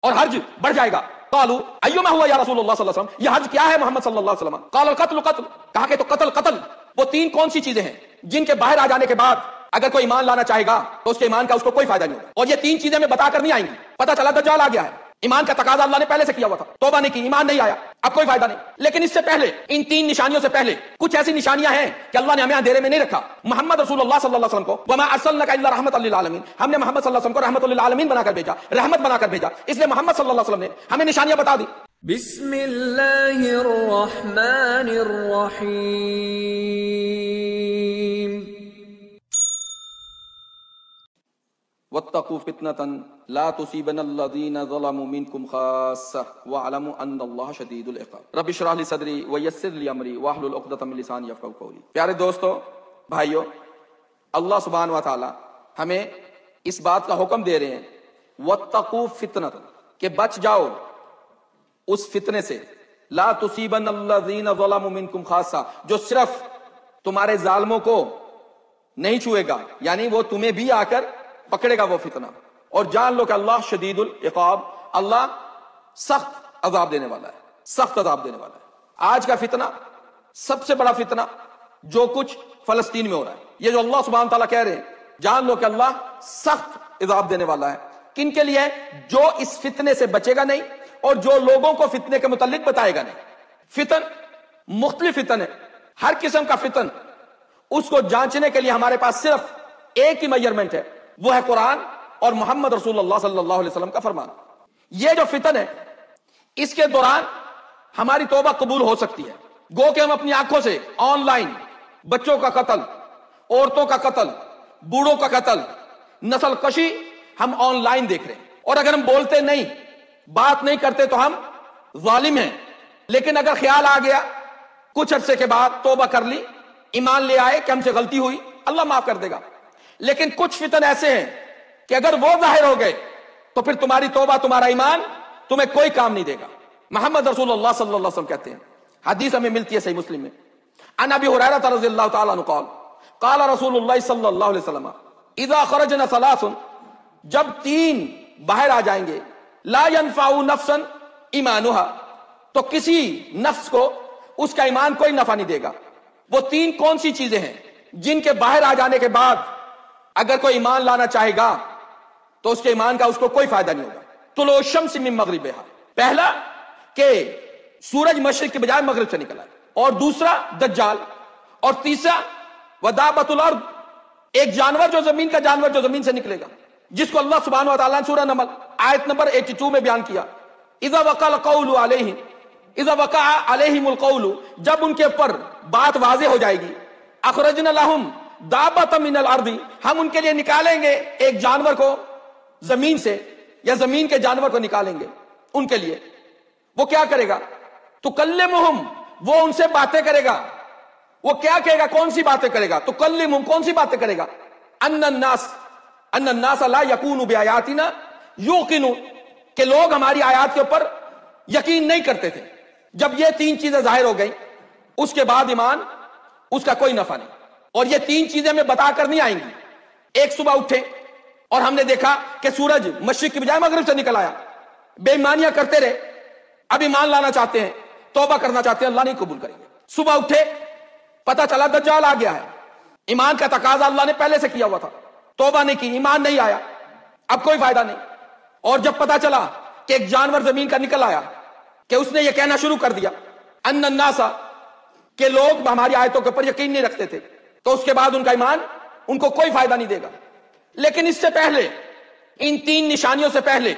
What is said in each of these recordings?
اور حج بڑھ جائے گا. قالوا ایما ہوا یا رسول اللہ صلی اللہ علیہ وسلم, یہ حج کیا ہے محمد صلی اللہ علیہ وسلم؟ قال القتل قتل, کہا کہ تو قتل قتل. وہ تین کون سی چیزیں ہیں جن کے باہر آ جانے کے بعد اگر کوئی ایمان لانا چاہے گا تو اس کے ایمان کا اس کو کوئی فائدہ نہیں ہوگا. اور یہ تین چیزیں میں بتا کر نہیں آئیں گی. پتہ چلا دجال آ گیا ہے, ایمان کا تقاضا اللہ نے پہلے سے کیا ہوا تھا, توبہ نہیں کی, ایمان نہیں آیا, اب کوئی فائدہ نہیں. لیکن اس سے پہلے, ان تین نشانیوں سے پہلے کچھ ایسی نشانیاں ہیں کہ اللہ نے ہمیں اندھیرے میں نہیں رکھا. محمد رسول اللہ صلی اللہ علیہ وسلم کو وما ارسلناک الا رحمۃ للعالمین, ہم نے محمد صلی اللہ علیہ وسلم کو رحمۃ للعالمین بنا کر بھیجا, رحمت بنا کر بھیجا. اس لیے محمد صلی اللہ علیہ وسلم نے ہمیں نشانیاں بتا دی. بسم اللہ الرحمن الرحیم. واتقوا فتنة لا تصيبن الذين ظلموا منكم خاصة واعلموا ان الله شديد العقاب. رب اشرح لي صدري ويسر لي امري واحلل عقدة من لساني يفقهوا قولي. پیارے دوستو, بھائیو, اللہ سبحانہ و تعالی ہمیں اس بات کا حکم دے رہے ہیں واتقوا فتنة, کہ بچ جاؤ اس فتنے سے, لا تصيبن الذين ظلموا منكم خاصة, جو صرف تمہارے ظالموں کو نہیں چھوئے گا, یعنی وہ تمہیں بھی آ کر پکڑے گا وہ فتنہ. اور جان لو کہ اللہ شدید العقاب, اللہ سخت عذاب دینے والا ہے, سخت عذاب دینے والا ہے. آج کا فتنہ, سب سے بڑا فتنہ جو کچھ فلسطین میں ہو رہا ہے, یہ جو اللہ سبحانہ تعالیٰ کہہ رہے ہیں, جان لو کہ اللہ سخت عذاب دینے والا ہے. کن کے لیے؟ جو اس فتنے سے بچے گا نہیں اور جو لوگوں کو فتنے کے متعلق بتائے گا نہیں. فتن مختلف فتن ہے, ہر قسم کا فتن, اس کو جانچنے کے لیے ہمارے پاس صرف ایک ہی میجرمنٹ ہے, وہ ہے قرآن اور محمد رسول اللہ صلی اللہ علیہ وسلم کا فرمان. یہ جو فتن ہے, اس کے دوران ہماری توبہ قبول ہو سکتی ہے. گو کہ ہم اپنی آنکھوں سے آن لائن بچوں کا قتل, عورتوں کا قتل, بوڑھوں کا قتل, نسل کشی ہم آن لائن دیکھ رہے ہیں. اور اگر ہم بولتے نہیں, بات نہیں کرتے تو ہم ظالم ہیں. لیکن اگر خیال آ گیا, کچھ عرصے کے بعد توبہ کر لی, ایمان لے آئے کہ ہم سے غلطی ہوئی, اللہ معاف کر دے گا. لیکن کچھ فتن ایسے ہیں کہ اگر وہ ظاہر ہو گئے تو پھر تمہاری توبہ, تمہارا ایمان تمہیں کوئی کام نہیں دے گا. محمد رسول اللہ صلی اللہ علیہ وسلم کہتے ہیں, حدیث ہمیں ملتی ہے صحیح مسلم میں, عن ابی ہریرہ رضی اللہ تعالی عنہ قال قال رسول اللہ صلی اللہ علیہ وسلم اذا خرجنا ثلاث, جب تین باہر آ جائیں گے, لا ينفع نفسا ایمانها, تو کسی نفس کو اس کا ایمان کوئی نفع نہیں دے گا. وہ تین کون سی چیزیں ہیں جن کے باہر آ جانے کے بعد اگر کوئی ایمان لانا چاہے گا تو اس کے ایمان کا اس کو کوئی فائدہ نہیں ہوگا. طلوع الشمس من مغربها, پہلا کہ سورج مشرق کے بجائے مغرب سے نکلا ہے, اور دوسرا دجال, اور تیسرا ودابۃ الارض, ایک جانور جو زمین کا جانور جو زمین سے نکلے گا, جس کو اللہ سبحانہ و تعالیٰ نے سورہ نمل آیت نمبر 82 میں بیان کیا. اذا وقع القول علیہم, اذا وقع علیہم القول, جب ان کے اوپر بات واضح ہو جائے گی, اخرجنا لہم دابۃ من الارض, ہم ان کے لیے نکالیں گے ایک جانور کو زمین سے, یا زمین کے جانور کو نکالیں گے ان کے لیے. وہ کیا کرے گا؟ تکلمہم, وہ ان سے باتیں کرے گا. وہ کیا کہے گا؟ کون سی باتیں کرے گا؟ تکلمہم, کون سی باتیں کرے گا؟ ان الناس لا یکونوا بآیاتنا یوقنون, کہ لوگ ہماری آیات کے اوپر یقین نہیں کرتے تھے. جب یہ تین چیزیں ظاہر ہو گئیں, اس کے بعد ایمان اس کا کوئی نفع نہیں. اور یہ تین چیزیں میں بتا کر نہیں آئیں گی. ایک, صبح اٹھے اور ہم نے دیکھا کہ سورج مشرق کی بجائے مغرب سے نکل آیا, بے ایمانیاں کرتے رہے, اب ایمان لانا چاہتے ہیں, توبہ کرنا چاہتے ہیں, اللہ نہیں قبول کریں گے. صبح اٹھے, پتہ چلا دجال آ گیا ہے, ایمان کا تقاضا اللہ نے پہلے سے کیا ہوا تھا, توبہ نہیں کی, ایمان نہیں آیا, اب کوئی فائدہ نہیں. اور جب پتہ چلا کہ ایک جانور زمین کا نکل آیا, کہ اس نے یہ کہنا شروع کر دیا ان الناس, کہ لوگ ہماری آیتوں کے اوپر یقین نہیں رکھتے تھے, تو اس کے بعد ان کا ایمان ان کو کوئی فائدہ نہیں دے گا. لیکن اس سے پہلے, ان تین نشانیوں سے پہلے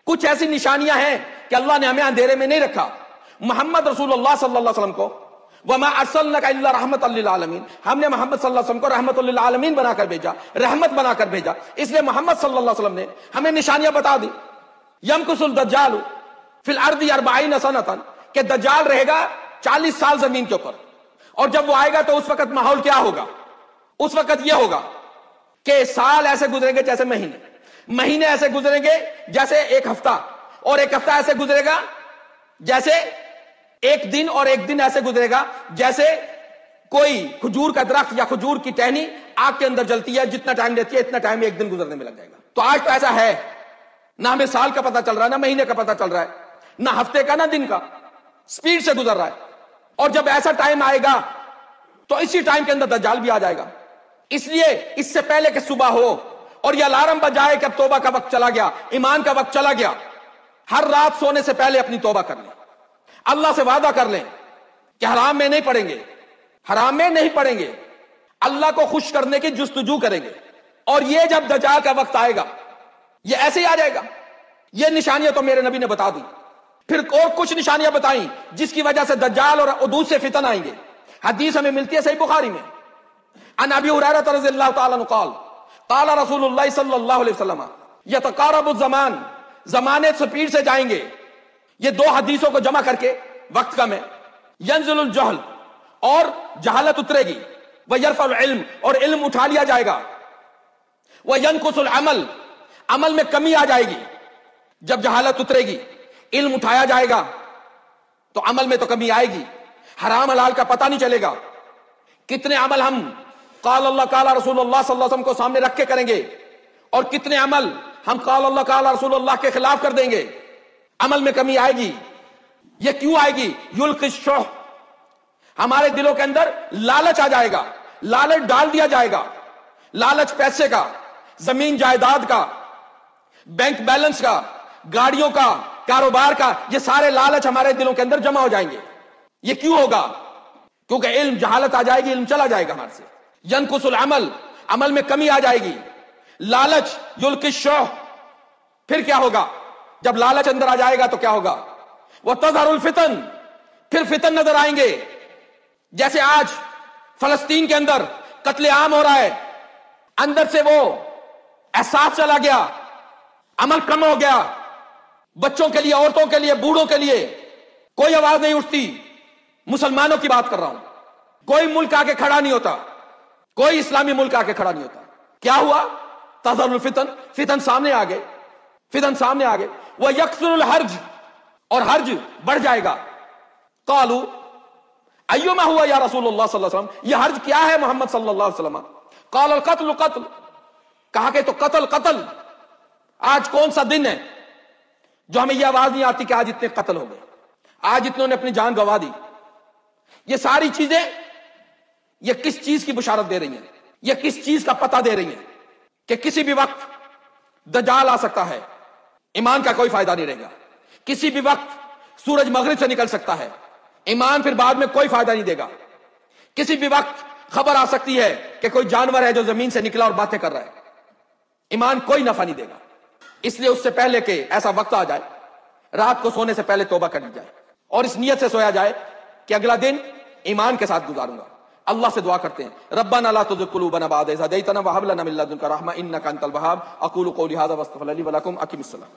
کچھ ایسی نشانیاں ہیں کہ اللہ نے ہمیں اندھیرے میں نہیں رکھا. محمد رسول اللہ صلی اللہ علیہ وسلم کو وما ارسلناک الا رحمۃ للعالمین, ہم نے محمد صلی اللہ علیہ وسلم کو رحمۃ للعالمین بنا کر بھیجا, رحمت بنا کر بھیجا. اس لیے محمد صلی اللہ علیہ وسلم نے ہمیں نشانیاں بتا دی. یمکث الدجال فی الارض 40 سنۃ, کہ دجال رہے گا 40 سال زمین کے اوپر. اور جب وہ آئے گا تو اس وقت ماحول کیا ہوگا؟ اس وقت یہ ہوگا کہ سال ایسے گزریں گے جیسے مہینے, مہینے ایسے گزریں گے جیسے ایک ہفتہ, اور ایک ہفتہ ایسے گزرے گا جیسے ایک دن, اور ایک دن ایسے گزرے گا جیسے کوئی کھجور کا درخت یا کھجور کی ٹہنی آگ کے اندر جلتی ہے, جتنا ٹائم لیتی ہے اتنا ٹائم ایک دن گزرنے میں لگ جائے گا. تو آج تو ایسا ہے نہ ہمیں سال کا پتہ چل رہا ہے، نہ مہینے کا پتہ چل رہا ہے، نہ ہفتے کا، نہ دن کا، سپیڈ سے گزر رہا ہے. اور جب ایسا ٹائم آئے گا تو اسی ٹائم کے اندر دجال بھی آ جائے گا. اس لیے اس سے پہلے کہ صبح ہو اور یہ الارم بجائے کہ اب توبہ کا وقت چلا گیا، ایمان کا وقت چلا گیا، ہر رات سونے سے پہلے اپنی توبہ کر لیں. اللہ سے وعدہ کر لیں کہ حرام میں نہیں پڑیں گے، حرام میں نہیں پڑیں گے، اللہ کو خوش کرنے کی جستجو کریں گے. اور یہ جب دجال کا وقت آئے گا یہ ایسے ہی آ جائے گا. یہ نشانیاں تو میرے نبی نے بتا دی. پھر اور کچھ نشانیاں بتائیں جس کی وجہ سے دجال اور حدود سے فتن آئیں گے. حدیث ہمیں ملتی ہے صحیح بخاری میں، عن ابی ہریرہ رضی اللہ تعالیٰ عنہ قال قال رسول اللہ صلی اللہ علیہ وسلم یتقارب الزمان، زمانے سپیڈ سے جائیں گے. یہ دو حدیثوں کو جمع کر کے وقت کم ہے. ینزل الجہل، اور جہالت اترے گی. ویرفع العلم، اور علم اٹھا لیا جائے گا. وینقص العمل، عمل میں کمی آ جائے گی. جب جہالت اترے گی، علم اٹھایا جائے گا تو عمل میں تو کمی آئے گی. حرام حلال کا پتہ نہیں چلے گا. کتنے عمل ہم قال اللہ قال رسول اللہ صلی اللہ علیہ وسلم کو سامنے رکھ کے کریں گے، اور کتنے عمل ہم قال اللہ قال رسول اللہ کے خلاف کر دیں گے. عمل میں کمی آئے گی. یہ کیوں آئے گی؟ یلقی الشح، ہمارے دلوں کے اندر لالچ آ جائے گا. لالچ ڈال دیا جائے گا. لالچ پیسے کا، زمین جائیداد کا، بینک بیلنس کا، گاڑیوں کا، کاروبار کا، یہ سارے لالچ ہمارے دلوں کے اندر جمع ہو جائیں گے. یہ کیوں ہوگا؟ کیونکہ علم، جہالت آ جائے گی، علم چلا جائے گا ہمارے سے. ینقص العمل، عمل میں کمی آ جائے گی. لالچ یلقی الشح، پھر کیا ہوگا؟ جب لالچ اندر آ جائے گا تو کیا ہوگا؟ وتظہر الفتن، پھر فتن نظر آئیں گے. جیسے آج فلسطین کے اندر قتل عام ہو رہا ہے، اندر سے وہ احساس چلا گیا، عمل کم ہو گیا. بچوں کے لیے، عورتوں کے لیے، بوڑھوں کے لیے کوئی آواز نہیں اٹھتی. مسلمانوں کی بات کر رہا ہوں. کوئی ملک آ کے کھڑا نہیں ہوتا، کوئی اسلامی ملک آ کے کھڑا نہیں ہوتا. کیا ہوا؟ تظہر الفتن، فتن سامنے آ گئے، فتن سامنے آ گئے. ویکثر الحرج، اور حرج بڑھ جائے گا. قالوا ایما ہوا یا رسول اللہ صلی اللہ علیہ وسلم، یہ حرج کیا ہے محمد صلی اللہ علیہ وسلم؟ قال القتل قتل، کہا کہ تو قتل قتل. آج کون سا دن ہے جو ہمیں یہ آواز نہیں آتی کہ آج اتنے قتل ہو گئے، آج اتنوں نے اپنی جان گنوا دی. یہ ساری چیزیں یہ کس چیز کی بشارت دے رہی ہیں؟ یہ کس چیز کا پتہ دے رہی ہیں؟ کہ کسی بھی وقت دجال آ سکتا ہے، ایمان کا کوئی فائدہ نہیں رہے گا. کسی بھی وقت سورج مغرب سے نکل سکتا ہے، ایمان پھر بعد میں کوئی فائدہ نہیں دے گا. کسی بھی وقت خبر آ سکتی ہے کہ کوئی جانور ہے جو زمین سے نکلا اور باتیں کر رہا ہے، ایمان کوئی نفع نہیں دے گا. اس لیے اس سے پہلے کہ ایسا وقت آ جائے، رات کو سونے سے پہلے توبہ کر لی جائے اور اس نیت سے سویا جائے کہ اگلا دن ایمان کے ساتھ گزاروں گا. اللہ سے دعا کرتے ہیں ربنا لا تزغ قلوبنا بعد إذ هديتنا وهب لنا من لدنك رحمة إنك أنت الوهاب. أقول قولي هذا واستغفر لي ولكم. أقم الصلاة.